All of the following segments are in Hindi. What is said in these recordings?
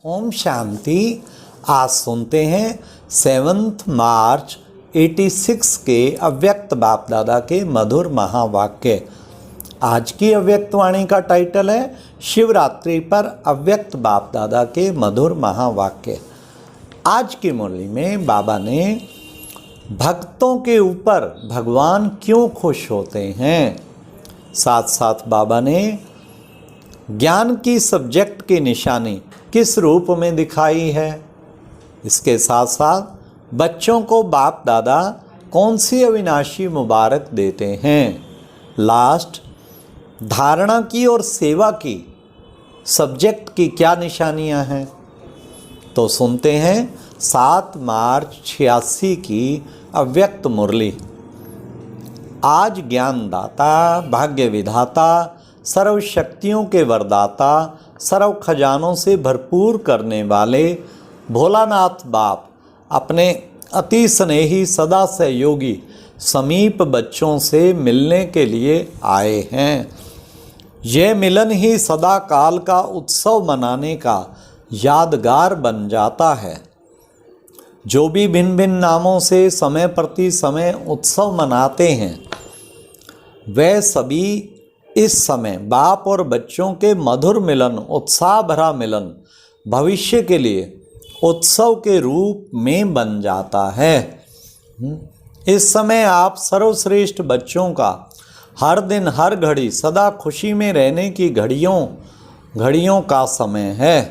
ओम शांति। आज सुनते हैं 7 मार्च 86 के अव्यक्त बाप दादा के मधुर महावाक्य। आज की अव्यक्त वाणी का टाइटल है शिवरात्रि पर अव्यक्त बाप दादा के मधुर महावाक्य। आज की मुरली में बाबा ने भक्तों के ऊपर भगवान क्यों खुश होते हैं, साथ साथ बाबा ने ज्ञान की सब्जेक्ट की निशानी किस रूप में दिखाई है, इसके साथ साथ बच्चों को बाप दादा कौन सी अविनाशी मुबारक देते हैं, लास्ट धारणा की और सेवा की सब्जेक्ट की क्या निशानियां हैं। तो सुनते हैं 7 मार्च 86 की अव्यक्त मुरली। आज ज्ञानदाता, भाग्य विधाता, सर्व शक्तियों के वरदाता, सर्व खजानों से भरपूर करने वाले भोलानाथ बाप अपने अति स्नेही सदा सहयोगी समीप बच्चों से मिलने के लिए आए हैं। यह मिलन ही सदा काल का उत्सव मनाने का यादगार बन जाता है। जो भी भिन्न भिन्न नामों से समय प्रति समय उत्सव मनाते हैं, वह सभी इस समय बाप और बच्चों के मधुर मिलन, उत्साह भरा मिलन भविष्य के लिए उत्सव के रूप में बन जाता है। इस समय आप सर्वश्रेष्ठ बच्चों का हर दिन हर घड़ी सदा खुशी में रहने की घड़ियों का समय है।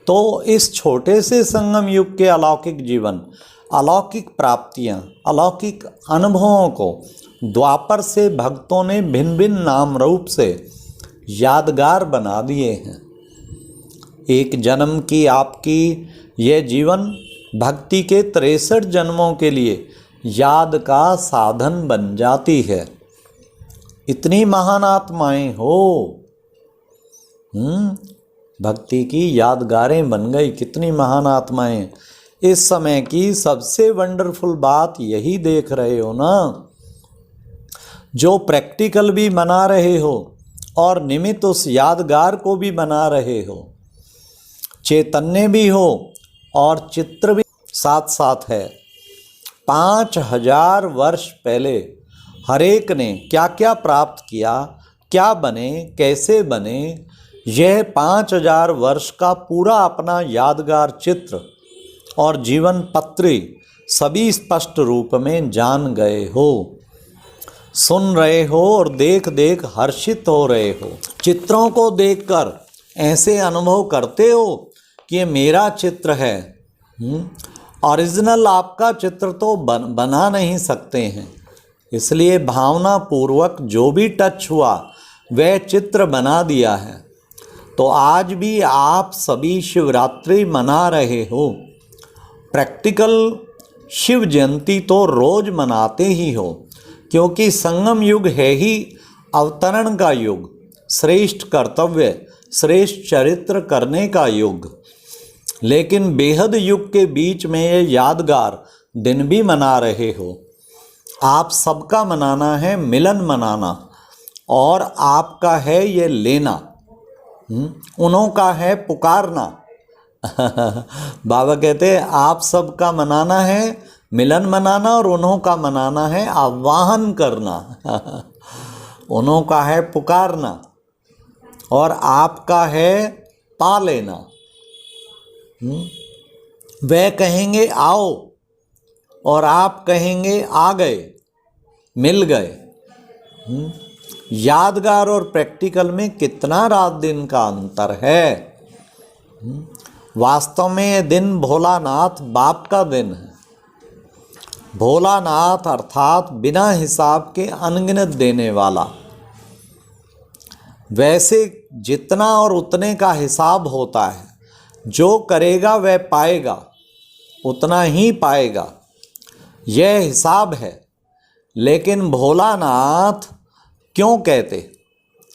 तो इस छोटे से संगम युग के अलौकिक जीवन, अलौकिक प्राप्तियां, अलौकिक अनुभवों को द्वापर से भक्तों ने भिन्न भिन्न नाम रूप से यादगार बना दिए हैं। एक जन्म की आपकी यह जीवन भक्ति के 63 जन्मों के लिए याद का साधन बन जाती है। इतनी महान आत्माएं हो, भक्ति की यादगारें बन गई। कितनी महान आत्माएं। इस समय की सबसे वंडरफुल बात यही देख रहे हो ना, जो प्रैक्टिकल भी बना रहे हो और निमित्त उस यादगार को भी बना रहे हो, चैतन्य भी हो और चित्र भी साथ साथ है। 5000 वर्ष पहले हर एक ने क्या क्या प्राप्त किया, क्या बने, कैसे बने, यह 5000 वर्ष का पूरा अपना यादगार चित्र और जीवन पत्री सभी स्पष्ट रूप में जान गए हो, सुन रहे हो और देख देख हर्षित हो रहे हो। चित्रों को देखकर ऐसे अनुभव करते हो कि ये मेरा चित्र है। ओरिजिनल आपका चित्र तो बना नहीं सकते हैं, इसलिए भावना पूर्वक जो भी टच हुआ वह चित्र बना दिया है। तो आज भी आप सभी शिवरात्रि मना रहे हो। प्रैक्टिकल शिव जयंती तो रोज मनाते ही हो, क्योंकि संगम युग है ही अवतरण का युग, श्रेष्ठ कर्तव्य, श्रेष्ठ चरित्र करने का युग। लेकिन बेहद युग के बीच में ये यादगार दिन भी मना रहे हो। आप सबका मनाना है मिलन मनाना, और आपका है ये लेना, उन्हों का है पुकारना। बाबा कहते हैं आप सबका मनाना है मिलन मनाना, और उन्हों का मनाना है आह्वान करना। उन्हों का है पुकारना और आपका है पा लेना। वह कहेंगे आओ और आप कहेंगे आ गए, मिल गए। यादगार और प्रैक्टिकल में कितना रात दिन का अंतर है। वास्तव में यह दिन भोलानाथ बाप का दिन है। भोलानाथ अर्थात बिना हिसाब के अनगिनत देने वाला। वैसे जितना और उतने का हिसाब होता है, जो करेगा वह पाएगा, उतना ही पाएगा, यह हिसाब है। लेकिन भोलानाथ क्यों कहते?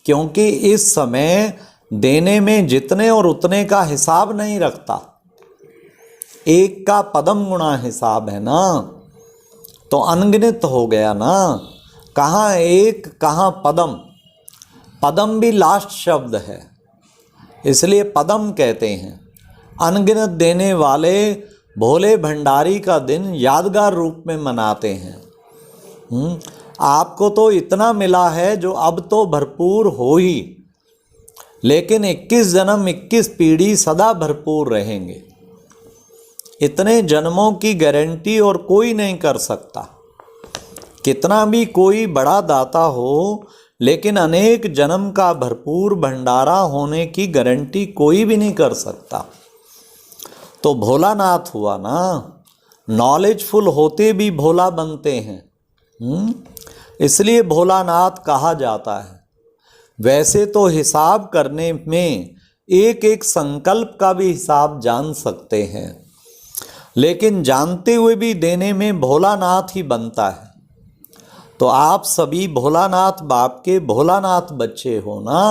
क्योंकि इस समय देने में जितने और उतने का हिसाब नहीं रखता। एक का पदम गुणा हिसाब है ना, तो अनगिनत हो गया ना। कहाँ एक कहाँ पदम, पदम भी लास्ट शब्द है, इसलिए पदम कहते हैं। अनगिनत देने वाले भोले भंडारी का दिन यादगार रूप में मनाते हैं। आपको तो इतना मिला है जो अब तो भरपूर हो ही, लेकिन 21 जन्म 21 पीढ़ी सदा भरपूर रहेंगे। इतने जन्मों की गारंटी और कोई नहीं कर सकता। कितना भी कोई बड़ा दाता हो, लेकिन अनेक जन्म का भरपूर भंडारा होने की गारंटी कोई भी नहीं कर सकता। तो भोलानाथ हुआ ना, नॉलेजफुल होते भी भोला बनते हैं, इसलिए भोलानाथ कहा जाता है। वैसे तो हिसाब करने में एक एक संकल्प का भी हिसाब जान सकते हैं, लेकिन जानते हुए भी देने में भोलानाथ ही बनता है। तो आप सभी भोलानाथ बाप के भोलानाथ बच्चे हो ना।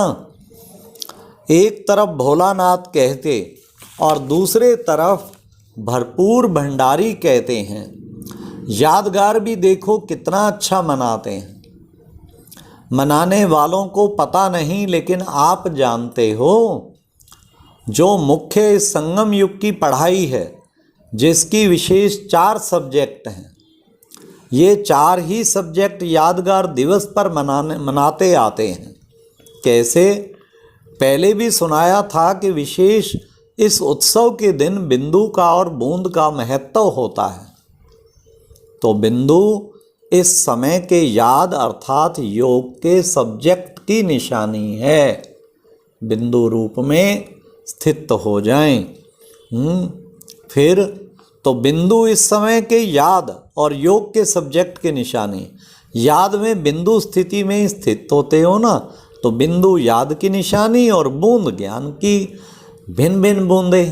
एक तरफ भोलानाथ कहते और दूसरे तरफ भरपूर भंडारी कहते हैं। यादगार भी देखो कितना अच्छा मनाते हैं। मनाने वालों को पता नहीं, लेकिन आप जानते हो, जो मुख्य इस संगम युग की पढ़ाई है, जिसकी विशेष 4 सब्जेक्ट हैं, ये 4 ही सब्जेक्ट यादगार दिवस पर मनाते आते हैं। कैसे? पहले भी सुनाया था कि विशेष इस उत्सव के दिन बिंदु का और बूंद का महत्व होता है। तो बिंदु इस समय के याद अर्थात योग के सब्जेक्ट की निशानी है। बिंदु रूप में स्थित हो जाएं। फिर तो बिंदु इस समय के याद और योग के सब्जेक्ट की निशानी। याद में बिंदु स्थिति में स्थित होते हो ना, तो बिंदु याद की निशानी और बूंद ज्ञान की भिन्न भिन्न बूंदे।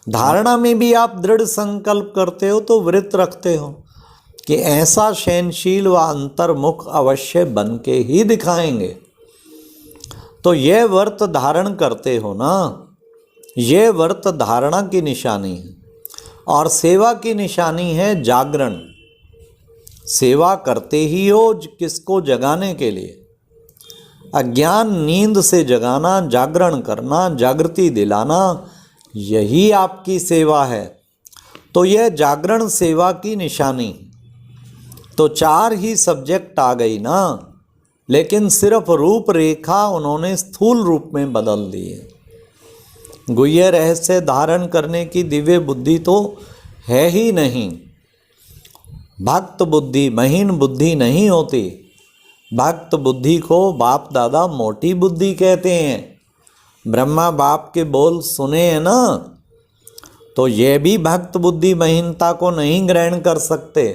धारणा में भी आप दृढ़ संकल्प करते हो तो व्रत रखते हो कि ऐसा शयनशील व अंतर्मुख अवश्य बन के ही दिखाएंगे। तो यह व्रत धारण करते हो ना, यह व्रत धारणा की निशानी है। और सेवा की निशानी है जागरण। सेवा करते ही हो किसको? जगाने के लिए। अज्ञान नींद से जगाना, जागरण करना, जागृति दिलाना, यही आपकी सेवा है। तो यह जागरण सेवा की निशानी। तो 4 ही सब्जेक्ट आ गई ना, लेकिन सिर्फ रूपरेखा उन्होंने स्थूल रूप में बदल दी है। गुह्य रहस्य धारण करने की दिव्य बुद्धि तो है ही नहीं। भक्त बुद्धि महीन बुद्धि नहीं होती। भक्त बुद्धि को बाप दादा मोटी बुद्धि कहते हैं। ब्रह्मा बाप के बोल सुने हैं ना, तो यह भी भक्त बुद्धि महीनता को नहीं ग्रहण कर सकते,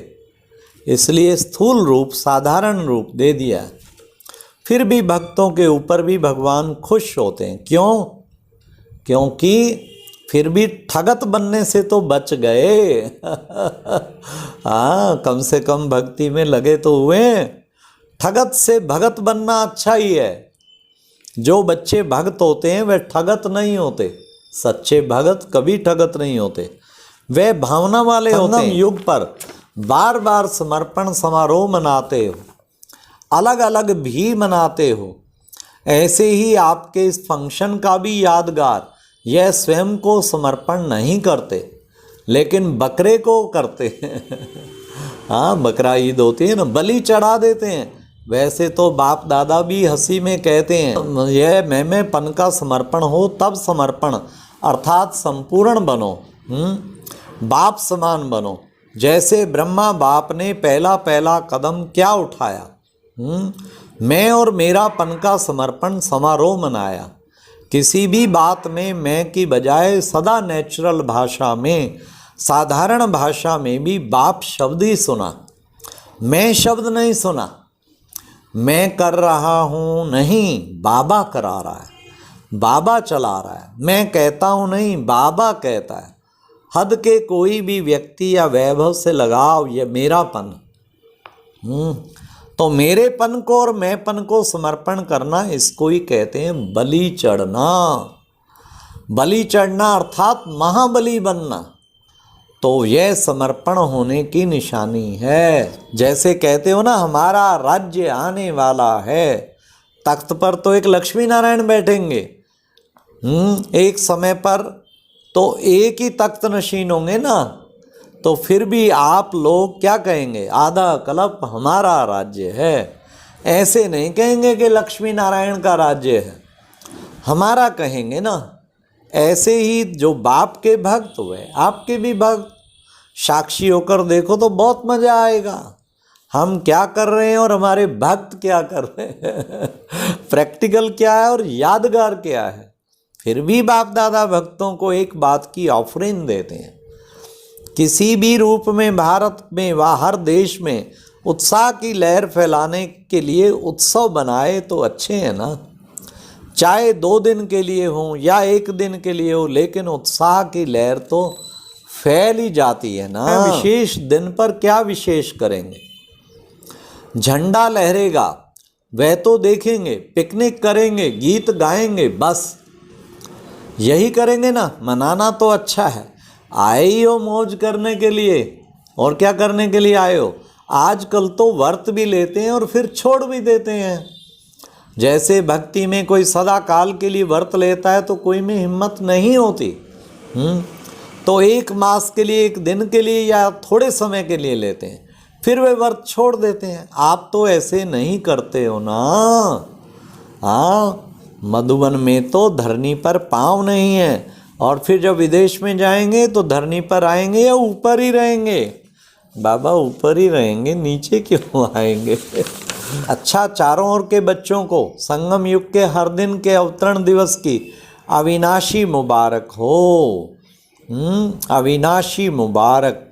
इसलिए स्थूल रूप साधारण रूप दे दिया। फिर भी भक्तों के ऊपर भी भगवान खुश होते हैं। क्यों? क्योंकि फिर भी ठगत बनने से तो बच गए। हाँ, कम से कम भक्ति में लगे तो हुए। ठगत से भगत बनना अच्छा ही है। जो बच्चे भगत होते हैं वे ठगत नहीं होते। सच्चे भगत कभी ठगत नहीं होते। वे भावना वाले होते हैं। युग पर बार बार समर्पण समारोह मनाते हो, अलग अलग भी मनाते हो। ऐसे ही आपके इस फंक्शन का भी यादगार, यह स्वयं को समर्पण नहीं करते, लेकिन बकरे को करते हैं। हाँ, बकरा ईद होती है ना, बलि चढ़ा देते हैं। वैसे तो बाप दादा भी हंसी में कहते हैं, यह मैंपन का समर्पण हो तब समर्पण, अर्थात संपूर्ण बनो, बाप समान बनो। जैसे ब्रह्मा बाप ने पहला पहला कदम क्या उठाया, मैं और मेरापन का समर्पण समारोह मनाया। किसी भी बात में मैं की बजाय सदा नेचुरल भाषा में, साधारण भाषा में भी बाप शब्द ही सुना, मैं शब्द नहीं सुना। मैं कर रहा हूँ नहीं, बाबा करा रहा है, बाबा चला रहा है। मैं कहता हूँ नहीं, बाबा कहता है। हद के कोई भी व्यक्ति या वैभव से लगाव, यह मेरापन। तो मेरेपन को और मैंपन को समर्पण करना, इसको ही कहते हैं बलि चढ़ना। बलि चढ़ना अर्थात महाबली बनना। तो यह समर्पण होने की निशानी है। जैसे कहते हो ना, हमारा राज्य आने वाला है। तख्त पर तो एक लक्ष्मी नारायण बैठेंगे। एक समय पर तो एक ही तख्त नशीन होंगे ना, तो फिर भी आप लोग क्या कहेंगे, आधा कल्प हमारा राज्य है। ऐसे नहीं कहेंगे कि लक्ष्मी नारायण का राज्य है, हमारा कहेंगे ना। ऐसे ही जो बाप के भक्त हुए आपके भी भक्त, साक्षी होकर देखो तो बहुत मज़ा आएगा। हम क्या कर रहे हैं और हमारे भक्त क्या कर रहे हैं प्रैक्टिकल क्या है और यादगार क्या है। फिर भी बाप दादा भक्तों को एक बात की ऑफरिंग देते हैं, किसी भी रूप में भारत में व हर देश में उत्साह की लहर फैलाने के लिए उत्सव बनाए तो अच्छे हैं ना। चाहे 2 दिन के लिए हो या 1 दिन के लिए हो, लेकिन उत्साह की लहर तो फैल ही जाती है ना। विशेष दिन पर क्या विशेष करेंगे, झंडा लहरेगा वह तो देखेंगे, पिकनिक करेंगे, गीत गाएंगे, बस यही करेंगे ना। मनाना तो अच्छा है, आए ही हो मौज करने के लिए, और क्या करने के लिए आए हो। आजकल तो व्रत भी लेते हैं और फिर छोड़ भी देते हैं। जैसे भक्ति में कोई सदा काल के लिए व्रत लेता है तो कोई में हिम्मत नहीं होती। तो 1 मास के लिए, 1 दिन के लिए या थोड़े समय के लिए लेते हैं, फिर वे व्रत छोड़ देते हैं। आप तो ऐसे नहीं करते हो ना। हाँ, मधुबन में तो धरनी पर पाँव नहीं है, और फिर जब विदेश में जाएंगे तो धरनी पर आएंगे या ऊपर ही रहेंगे। बाबा ऊपर ही रहेंगे, नीचे क्यों आएंगे अच्छा, चारों ओर के बच्चों को संगम युग के हर दिन के अवतरण दिवस की अविनाशी मुबारक हो। अविनाशी मुबारक।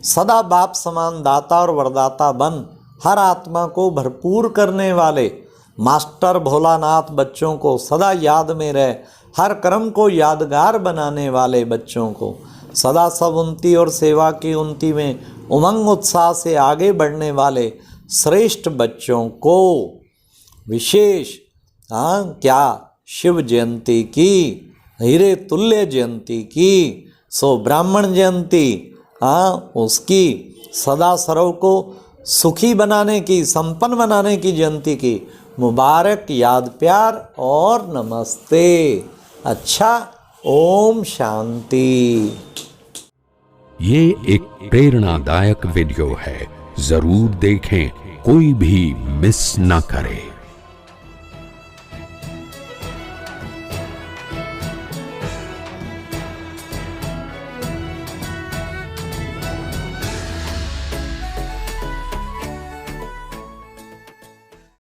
सदा बाप समान दाता और वरदाता बन हर आत्मा को भरपूर करने वाले मास्टर भोलानाथ बच्चों को सदा याद में रहे, हर कर्म को यादगार बनाने वाले बच्चों को सदा सब उन्नति और सेवा की उन्नति में उमंग उत्साह से आगे बढ़ने वाले श्रेष्ठ बच्चों को विशेष क्या शिव जयंती की, हीरे तुल्य जयंती की, सो ब्राह्मण जयंती उसकी, सदा सर्व को सुखी बनाने की, संपन्न बनाने की जयंती की मुबारक याद प्यार और नमस्ते। अच्छा, ओम शांति। ये एक प्रेरणादायक वीडियो है, जरूर देखें, कोई भी मिस ना करे।